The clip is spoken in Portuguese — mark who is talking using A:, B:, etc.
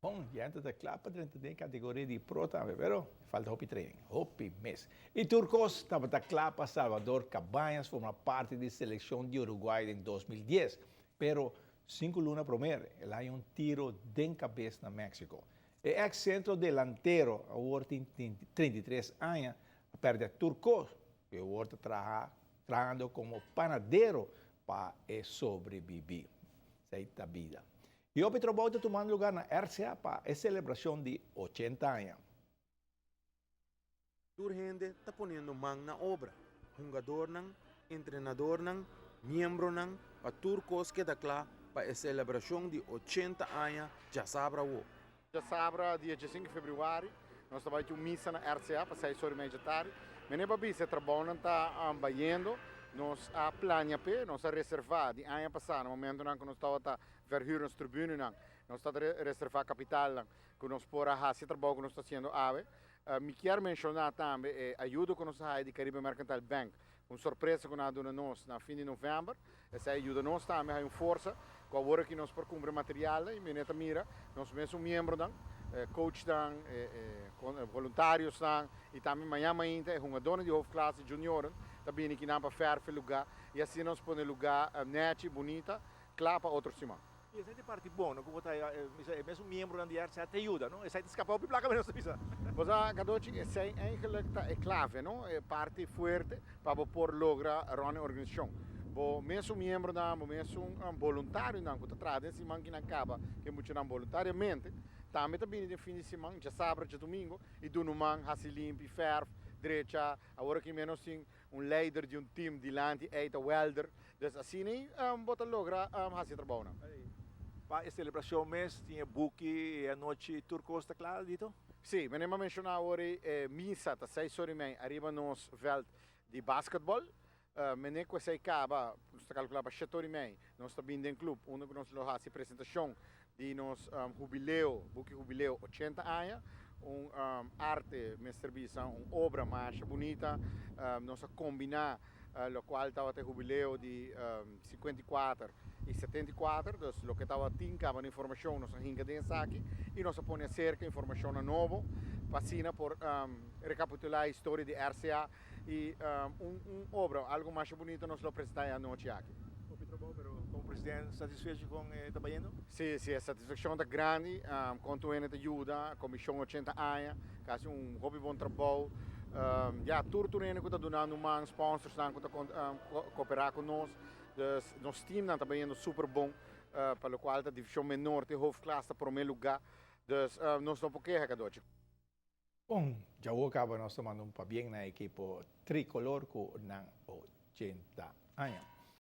A: Bom, ya antes da clapa dentro da categoria de pro também, pero falta hopi training, hopi mês. E Turcos estava da clapa Salvador Cabañas, forma parte da seleção de Uruguai em 2010, pero 5 lunas primeiro, ele hay um tiro de cabeça na México. E ex-centro delantero, agora tem 33 anos, perde a Turcos, que agora está trabalhando como panadeiro para sobreviver. Essa vida. E o Petrobras está tomando lugar na RCA para a celebração de 80 anos.
B: Urgente está poniendo man na obra. Jugador nan, entrenador nan, miembro nan, a turcos que da claro para a celebração de 80 anos já sabra o.
C: Já sabra, dia 5 de fevereiro, nós estamos aqui missa na RCA para 6 horas da tarde. Mas para ver se trabalho está ambayendo, nós a plania pe, nós a reservar de ano passado, no momento em que nós estava verhuur nas tribunas, nós está reservar capital, que nós pora fazer trabalho que nós está fazendo ave. Me quero mencionar também a ajuda que nós temos de Caribe Mercantile Bank, uma surpresa que nós damos nós na fim de novembro. Essa ajuda nós também é uma força, com a hora que nós por cumprir material e meneta mira, nós mesmo membro dan, coach dan, voluntários dan, e também amanhã ainda é uma dona de hoofdklasse junior, também aqui na para lugar e assim nós põe lugar net bonita, claro para outros cima.
D: E essa é parte boa, não? Como está mesmo membro da DRC te ajuda, não? Essa é escapar para placa menos pisa.
C: Mas a gadote essa é eigenlijk é clave, não? É parte forte para por lograr a organização. Bo mesmo membro da, mesmo voluntário da, que traz esse man que não acaba, que muito não voluntariamente, também de fim de semana, já sábado, já domingo, e do no man, hasi limpo, ferro, direita, agora que menos sim líder de time dilante, eita welder, dus assim nem bota logra hasi trabalho.
D: Para a celebração mês tinha book e a noite turcos está claro dito?
C: Sim, mas nem mencionar agora missa, tá 6 horas e meia, arriba nos veld de basquetebol. Mené com essa acaba, está calculado para 7 horas e meia, nós está vindo em clube, onde nós fazemos a apresentação de nos jubileu, book jubileu 80 anos, arte, mestre obra mais bonita, nós combinar lo qual estava até jubileu de 54 e 74, então o que estava tinha a informação nós hinca aqui e nós põe cerca informação nova, passina por recapitular a história de RCA e obra algo mais bonito nós lo apresentar a noite aqui.
D: Como presidente satisfeito com o trabalho?
C: Sim, sim, a satisfação é grande, quanto ele ajuda, a comissão 80 anos, quase hobby bom trabalho. Já tudo que está dando uma sponsors que está cooperar com nós, nosso time está trabalhando super bom, pelo qual a divisão menor tem hoofdklasse para o primeiro lugar, então nós não podemos querer cada noite.
A: Bom, já o acaba nós tomando bem na equipe tricolor com 80 anos.